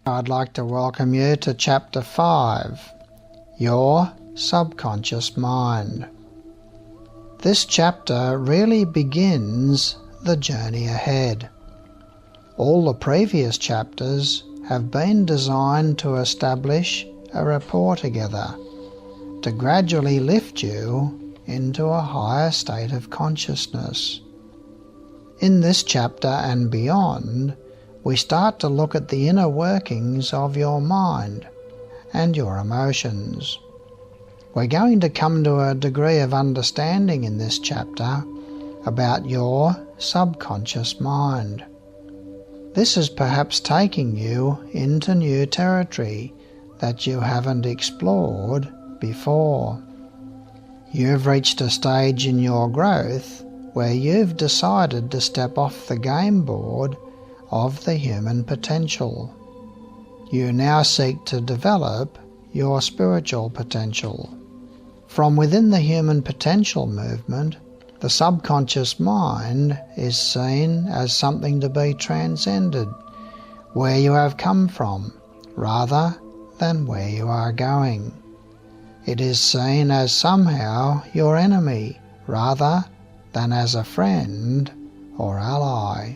I'd like to welcome you to Chapter 5, Your Subconscious Mind. This chapter really begins the journey ahead. All the previous chapters have been designed to establish a rapport together, to gradually lift you into a higher state of consciousness. In this chapter and beyond, we start to look at the inner workings of your mind and your emotions. We're going to come to a degree of understanding in this chapter about your subconscious mind. This is perhaps taking you into new territory that you haven't explored before. You've reached a stage in your growth where you've decided to step off the game board of the human potential. You now seek to develop your spiritual potential. From within the human potential movement, the subconscious mind is seen as something to be transcended, where you have come from, rather than where you are going. It is seen as somehow your enemy, rather than as a friend or ally.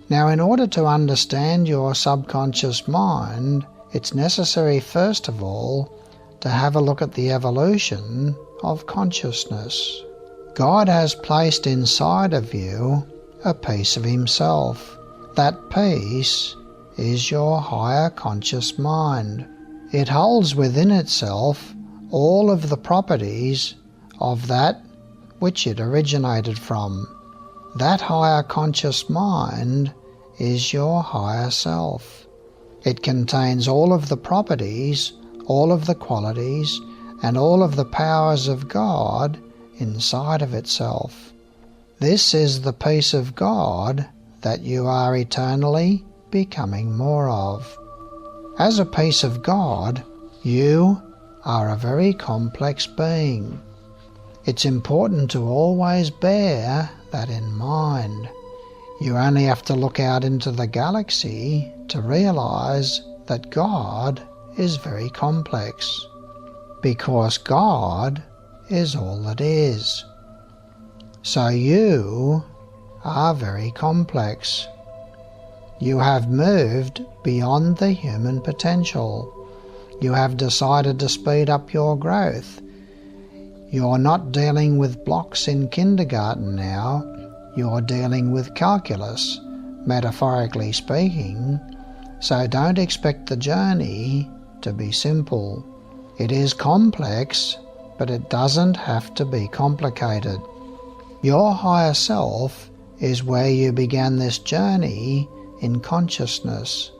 Now, in order to understand your subconscious mind, it's necessary first of all to have a look at the evolution of consciousness. God has placed inside of you a piece of Himself. That piece is your higher conscious mind. It holds within itself all of the properties of that which it originated from. That higher conscious mind is your higher self. It contains all of the properties, all of the qualities, and all of the powers of God inside of itself. This is the peace of God that you are eternally becoming more of. As a piece of God, you are a very complex being. It's important to always bear that in mind. You only have to look out into the galaxy to realize that God is very complex, because God is all that is. So you are very complex. You have moved beyond the human potential. You have decided to speed up your growth. You're not dealing with blocks in kindergarten now. You're dealing with calculus, metaphorically speaking, so don't expect the journey to be simple. It is complex, but it doesn't have to be complicated. Your higher self is where you began this journey in consciousness.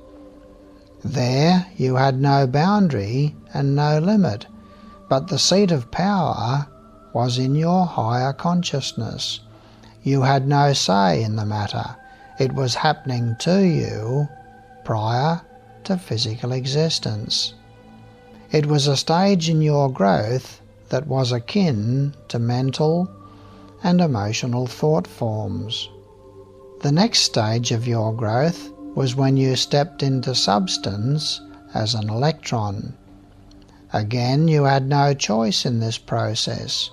There you had no boundary and no limit, but the seat of power was in your higher consciousness. You had no say in the matter. It was happening to you prior to physical existence. It was a stage in your growth that was akin to mental and emotional thought forms. The next stage of your growth was when you stepped into substance as an electron. Again, you had no choice in this process.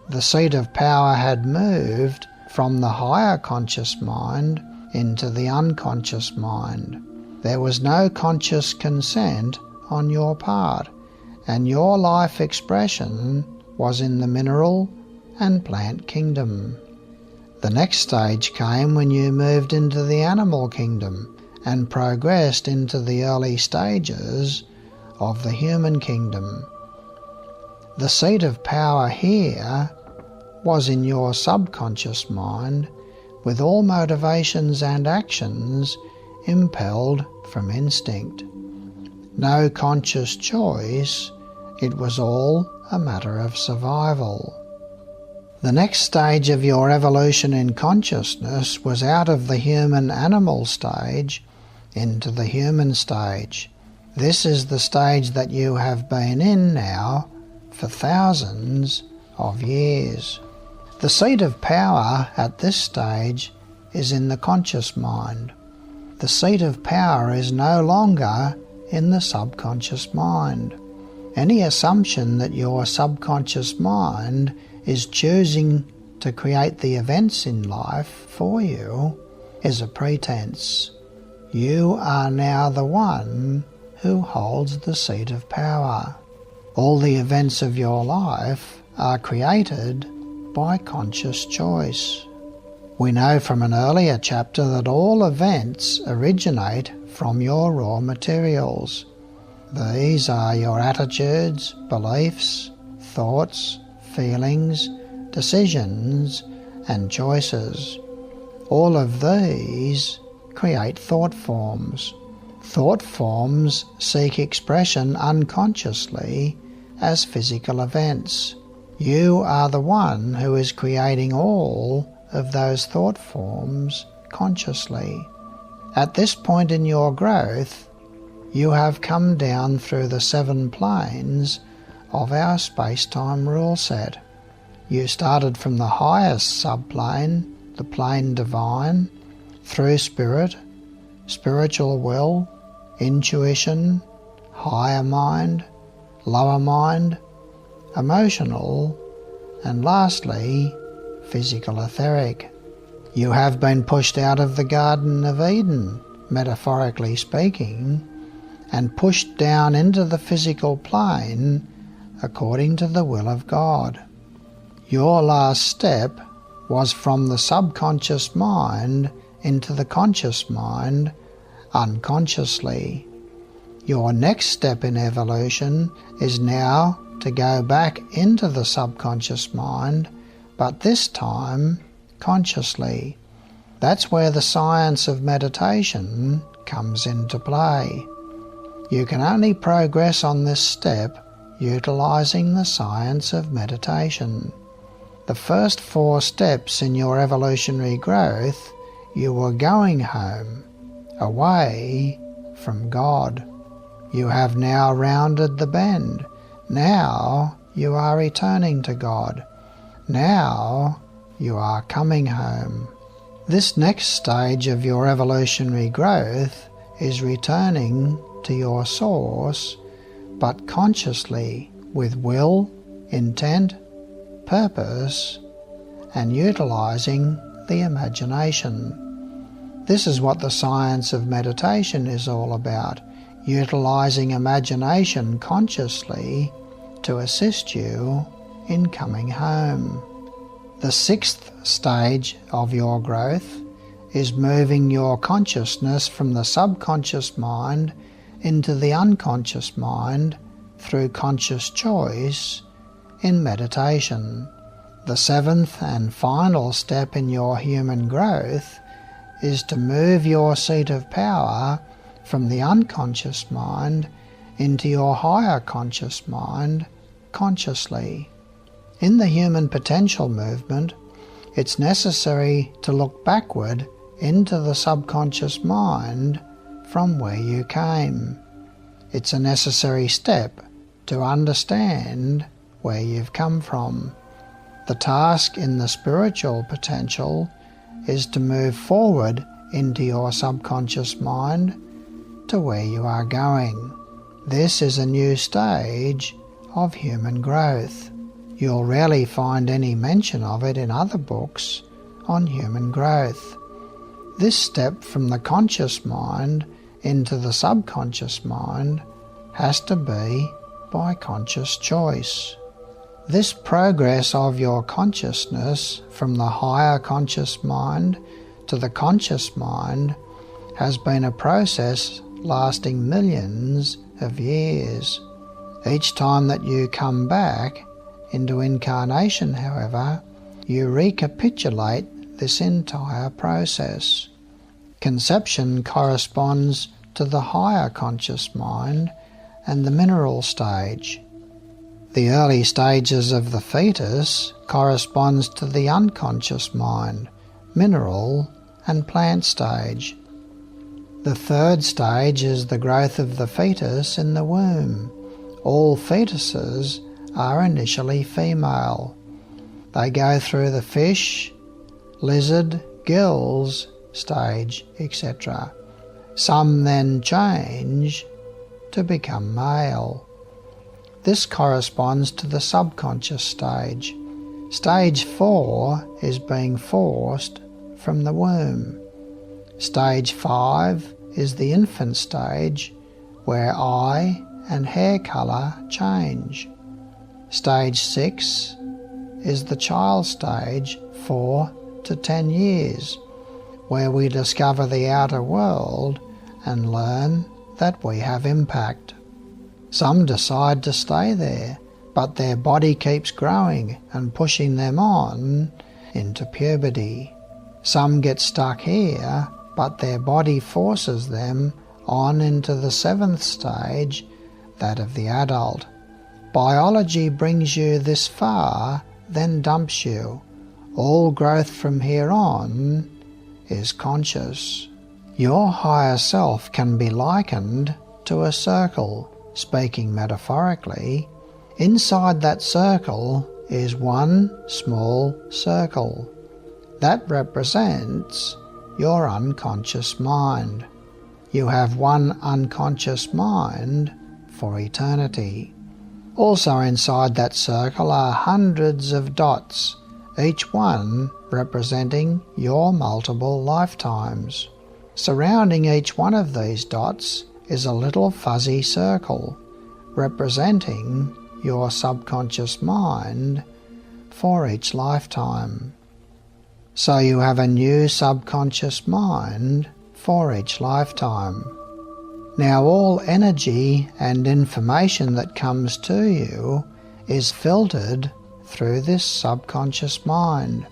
The seat of power had moved from the higher conscious mind into the unconscious mind. There was no conscious consent on your part, and your life expression was in the mineral and plant kingdom. The next stage came when you moved into the animal kingdom and progressed into the early stages of the human kingdom. The seat of power here was in your subconscious mind, with all motivations and actions impelled from instinct. No conscious choice, it was all a matter of survival. The next stage of your evolution in consciousness was out of the human-animal stage into the human stage. This is the stage that you have been in now for thousands of years. The seat of power at this stage is in the conscious mind. The seat of power is no longer in the subconscious mind. Any assumption that your subconscious mind is choosing to create the events in life for you is a pretense. You are now the one who holds the seat of power. All the events of your life are created by conscious choice. We know from an earlier chapter that all events originate from your raw materials. These are your attitudes, beliefs, thoughts, feelings, decisions, and choices. All of these create thought forms. Thought forms seek expression unconsciously as physical events. You are the one who is creating all of those thought forms consciously. At this point in your growth, you have come down through the 7 planes of our space-time rule set. You started from the highest subplane, the plane divine, through spirit, spiritual will, intuition, higher mind, lower mind, emotional, and lastly, physical etheric. You have been pushed out of the Garden of Eden, metaphorically speaking, and pushed down into the physical plane according to the will of God. Your last step was from the subconscious mind into the conscious mind unconsciously. Your next step in evolution is now to go back into the subconscious mind, but this time consciously. That's where the science of meditation comes into play. You can only progress on this step utilizing the science of meditation. The first 4 steps in your evolutionary growth, you were going home, away from God. You have now rounded the bend. Now you are returning to God. Now you are coming home. This next stage of your evolutionary growth is returning to your source, but consciously, with will, intent, purpose, and utilizing the imagination. This is what the science of meditation is all about, utilizing imagination consciously to assist you in coming home. The 6th stage of your growth is moving your consciousness from the subconscious mind into the unconscious mind through conscious choice in meditation. The 7th and final step in your human growth is to move your seat of power from the unconscious mind into your higher conscious mind consciously. In the human potential movement, it's necessary to look backward into the subconscious mind from where you came. It's a necessary step to understand where you've come from. The task in the spiritual potential is to move forward into your subconscious mind to where you are going. This is a new stage of human growth. You'll rarely find any mention of it in other books on human growth. This step from the conscious mind into the subconscious mind has to be by conscious choice. This progress of your consciousness from the higher conscious mind to the conscious mind has been a process lasting millions of years. Each time that you come back into incarnation, however, you recapitulate this entire process. Conception corresponds to the higher conscious mind and the mineral stage. The early stages of the fetus corresponds to the unconscious mind, mineral and plant stage. The 3rd stage is the growth of the fetus in the womb. All fetuses are initially female. They go through the fish, lizard, gills stage, etc. Some then change to become male. This corresponds to the subconscious stage. Stage 4 is being forced from the womb. Stage 5 is the infant stage, where eye and hair colour change. Stage 6 is the child stage, 4 to 10 years, where we discover the outer world and learn that we have impact. Some decide to stay there, but their body keeps growing and pushing them on into puberty. Some get stuck here, but their body forces them on into the 7th stage, that of the adult. Biology brings you this far, then dumps you. All growth from here on is conscious. Your higher self can be likened to a circle, speaking metaphorically. Inside that circle is one small circle. That represents your unconscious mind. You have one unconscious mind for eternity. Also inside that circle are hundreds of dots, each one representing your multiple lifetimes. Surrounding each one of these dots is a little fuzzy circle, representing your subconscious mind for each lifetime. So you have a new subconscious mind for each lifetime. Now all energy and information that comes to you is filtered through this subconscious mind.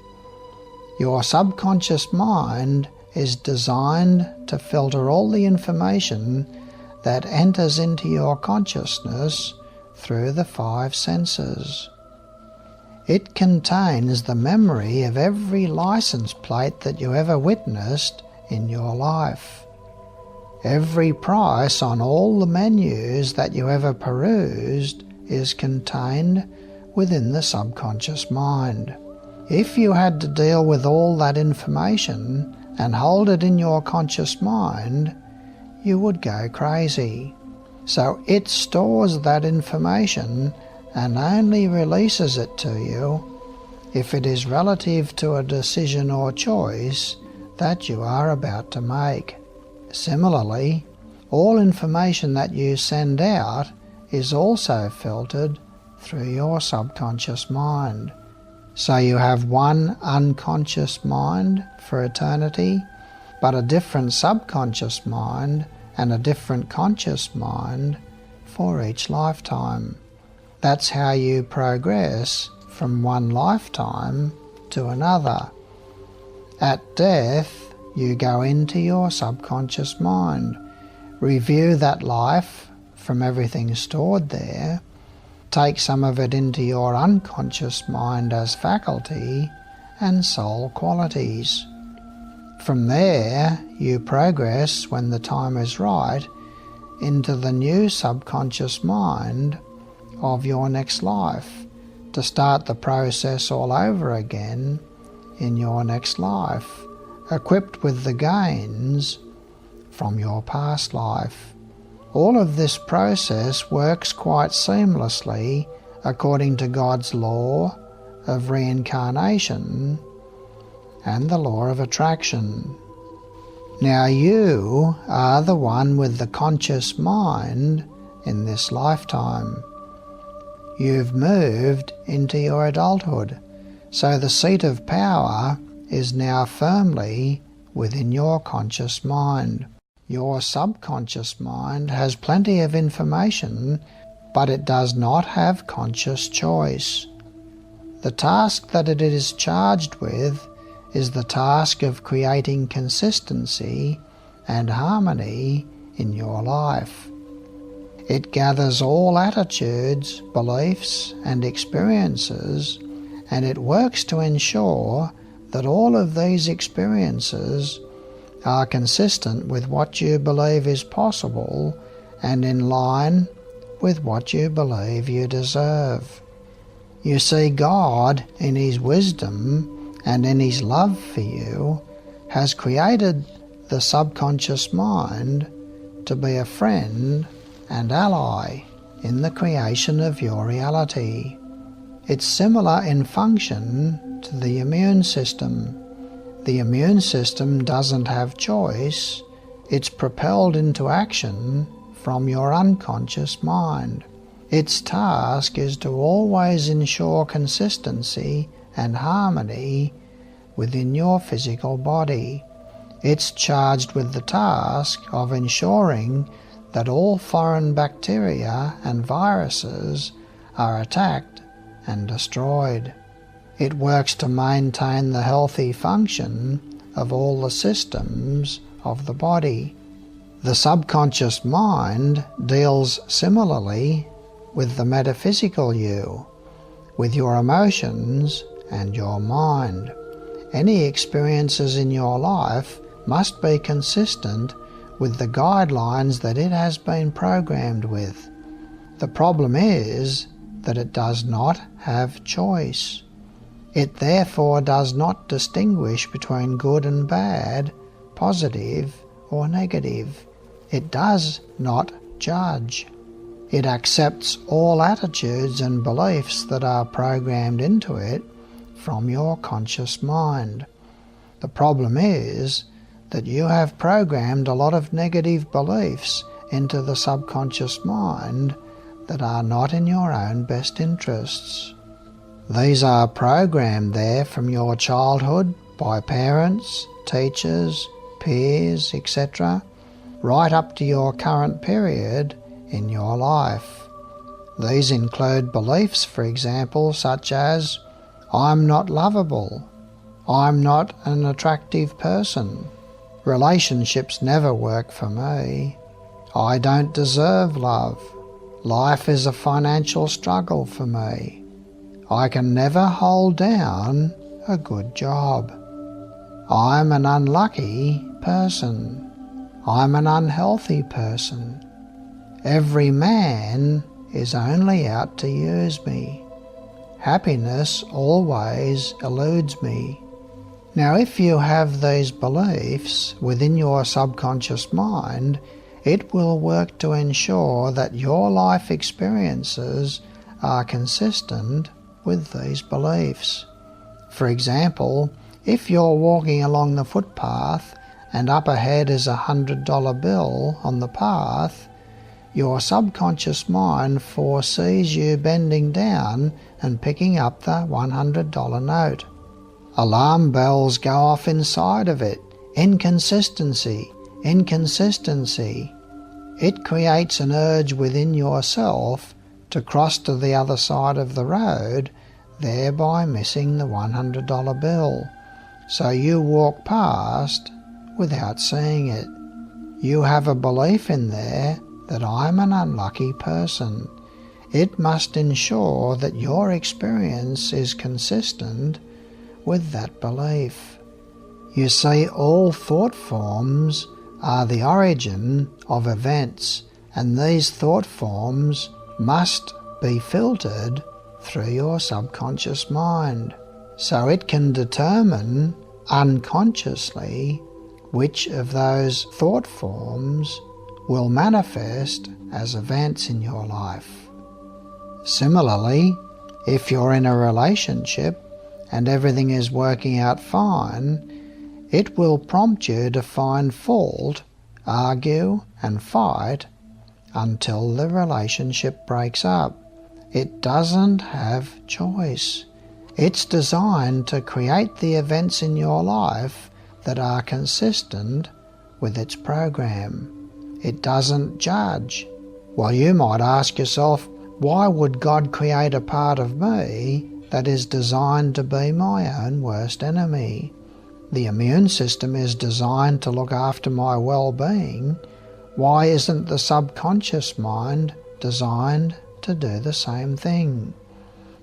Your subconscious mind is designed to filter all the information that enters into your consciousness through the 5 senses. It contains the memory of every license plate that you ever witnessed in your life, every price on all the menus that you ever perused is contained within the subconscious mind. If you had to deal with all that information and hold it in your conscious mind, you would go crazy. So it stores that information and only releases it to you if it is relative to a decision or choice that you are about to make. Similarly, all information that you send out is also filtered through your subconscious mind. So you have one unconscious mind for eternity, but a different subconscious mind and a different conscious mind for each lifetime. That's how you progress from one lifetime to another. At death, you go into your subconscious mind, review that life from everything stored there, take some of it into your unconscious mind as faculty and soul qualities. From there, you progress, when the time is right, into the new subconscious mind of your next life, to start the process all over again in your next life, equipped with the gains from your past life. All of this process works quite seamlessly according to God's law of reincarnation and the law of attraction. Now you are the one with the conscious mind in this lifetime. You've moved into your adulthood, so the seat of power is now firmly within your conscious mind. Your subconscious mind has plenty of information, but it does not have conscious choice. The task that it is charged with is the task of creating consistency and harmony in your life. It gathers all attitudes, beliefs, and experiences, and it works to ensure that all of these experiences are consistent with what you believe is possible and in line with what you believe you deserve. You see, God, in His wisdom and in His love for you, has created the subconscious mind to be a friend and ally in the creation of your reality. It's similar in function to the immune system. The immune system doesn't have choice. It's propelled into action from your unconscious mind. Its task is to always ensure consistency and harmony within your physical body. It's charged with the task of ensuring that all foreign bacteria and viruses are attacked and destroyed. It works to maintain the healthy function of all the systems of the body. The subconscious mind deals similarly with the metaphysical you, with your emotions and your mind. Any experiences in your life must be consistent with the guidelines that it has been programmed with. The problem is that it does not have choice. It therefore does not distinguish between good and bad, positive or negative. It does not judge. It accepts all attitudes and beliefs that are programmed into it from your conscious mind. The problem is that you have programmed a lot of negative beliefs into the subconscious mind that are not in your own best interests. These are programmed there from your childhood by parents, teachers, peers, etc., right up to your current period in your life. These include beliefs, for example, such as, I'm not lovable, I'm not an attractive person, relationships never work for me, I don't deserve love, life is a financial struggle for me, I can never hold down a good job, I'm an unlucky person, I'm an unhealthy person, every man is only out to use me, happiness always eludes me. Now, if you have these beliefs within your subconscious mind, it will work to ensure that your life experiences are consistent with these beliefs. For example, if you're walking along the footpath and up ahead is $100 bill on the path, your subconscious mind foresees you bending down and picking up the $100 note. Alarm bells go off inside of it. Inconsistency, inconsistency. It creates an urge within yourself to cross to the other side of the road, thereby missing the $100 bill. So you walk past without seeing it. You have a belief in there that I'm an unlucky person. It must ensure that your experience is consistent with that belief. You see, all thought forms are the origin of events, and these thought forms must be filtered through your subconscious mind, so it can determine unconsciously which of those thought forms will manifest as events in your life. Similarly, if you're in a relationship and everything is working out fine, it will prompt you to find fault, argue and fight until the relationship breaks up. It doesn't have choice. It's designed to create the events in your life that are consistent with its program. It doesn't judge. Well, you might ask yourself, why would God create a part of me that is designed to be my own worst enemy? The immune system is designed to look after my well-being. Why isn't the subconscious mind designed to do the same thing?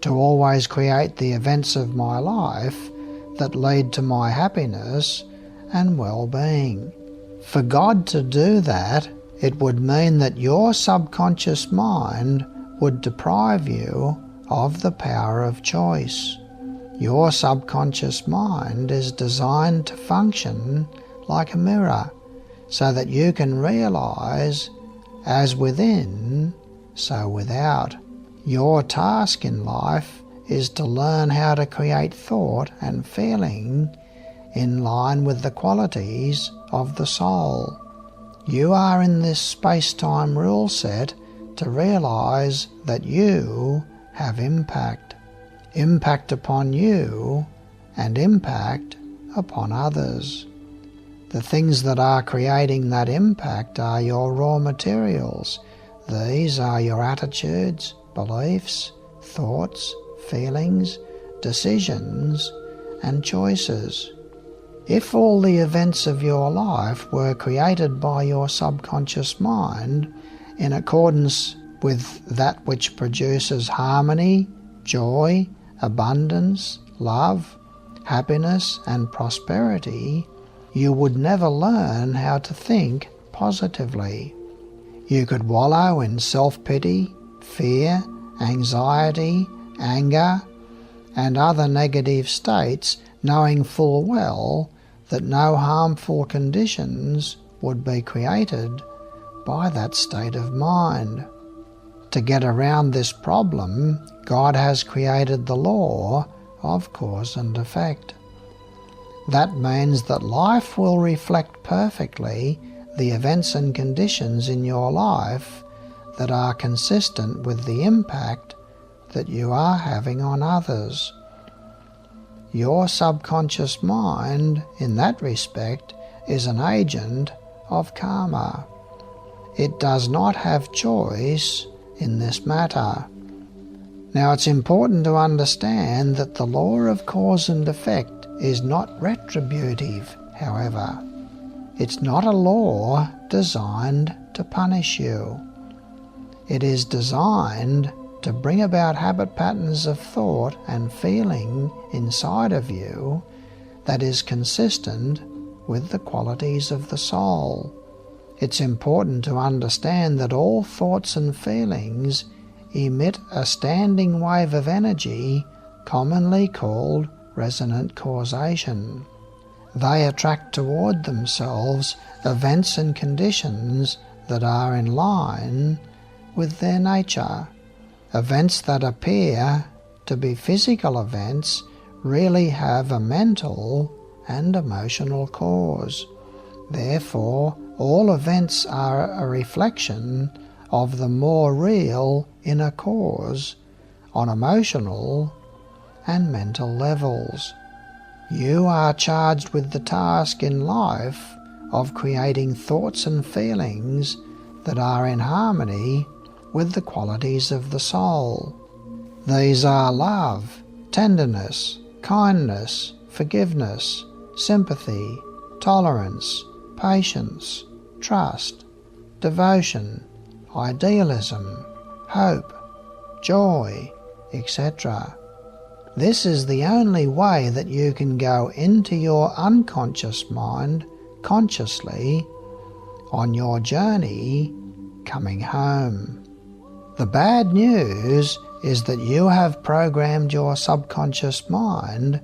To always create the events of my life that lead to my happiness and well-being. For God to do that, it would mean that your subconscious mind would deprive you of the power of choice. Your subconscious mind is designed to function like a mirror, so that you can realize, as within, so without. Your task in life is to learn how to create thought and feeling in line with the qualities of the soul. You are in this space-time rule set to realize that you have impact. Impact upon you and impact upon others. The things that are creating that impact are your raw materials. These are your attitudes, beliefs, thoughts, feelings, decisions, and choices. If all the events of your life were created by your subconscious mind in accordance with that which produces harmony, joy, abundance, love, happiness, and prosperity, you would never learn how to think positively. You could wallow in self-pity, fear, anxiety, anger, and other negative states, knowing full well that no harmful conditions would be created by that state of mind. To get around this problem, God has created the law of cause and effect. That means that life will reflect perfectly the events and conditions in your life that are consistent with the impact that you are having on others. Your subconscious mind, in that respect, is an agent of karma. It does not have choice in this matter. Now, it's important to understand that the law of cause and effect is not retributive, however. It's not a law designed to punish you. It is designed to bring about habit patterns of thought and feeling inside of you that is consistent with the qualities of the soul. It's important to understand that all thoughts and feelings emit a standing wave of energy commonly called resonant causation. They attract toward themselves events and conditions that are in line with their nature. Events that appear to be physical events really have a mental and emotional cause. Therefore, all events are a reflection of the more real inner cause on emotional and mental levels. You are charged with the task in life of creating thoughts and feelings that are in harmony with the qualities of the soul. These are love, tenderness, kindness, forgiveness, sympathy, tolerance, patience, trust, devotion, idealism, hope, joy, etc. This is the only way that you can go into your unconscious mind consciously on your journey coming home. The bad news is that you have programmed your subconscious mind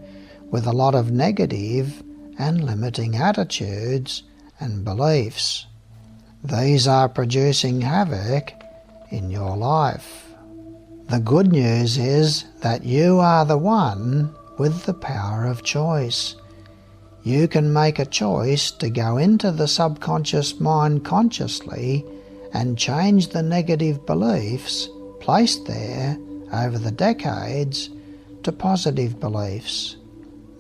with a lot of negative and limiting attitudes and beliefs. These are producing havoc in your life. The good news is that you are the one with the power of choice. You can make a choice to go into the subconscious mind consciously and change the negative beliefs placed there over the decades to positive beliefs.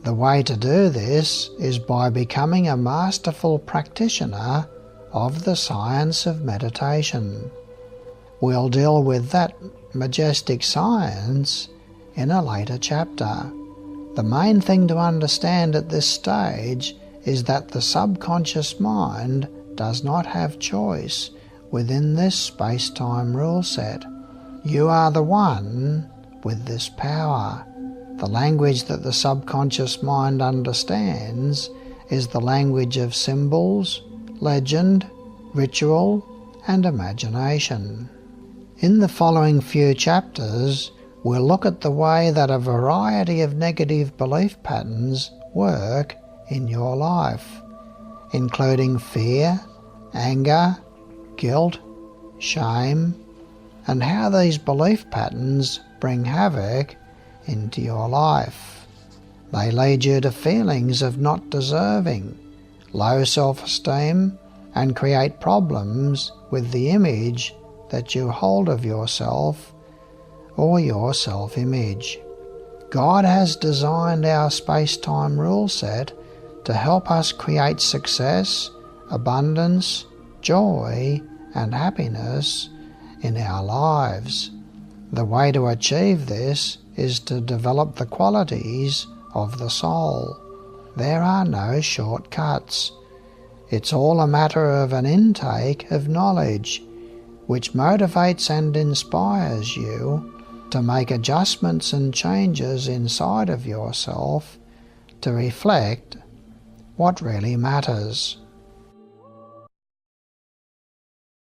The way to do this is by becoming a masterful practitioner of the science of meditation. We'll deal with that majestic science in a later chapter. The main thing to understand at this stage is that the subconscious mind does not have choice within this space-time rule set. You are the one with this power. The language that the subconscious mind understands is the language of symbols, legend, ritual, and imagination. In the following few chapters, we'll look at the way that a variety of negative belief patterns work in your life. including fear, anger, guilt, shame, and how these belief patterns bring havoc into your life. They lead you to feelings of not deserving, low self-esteem, and create problems with the image that you hold of yourself or your self-image. God has designed our space-time rule set to help us create success, abundance, joy, and happiness in our lives. The way to achieve this is to develop the qualities of the soul. There are no shortcuts. It's all a matter of an intake of knowledge, which motivates and inspires you to make adjustments and changes inside of yourself to reflect what really matters.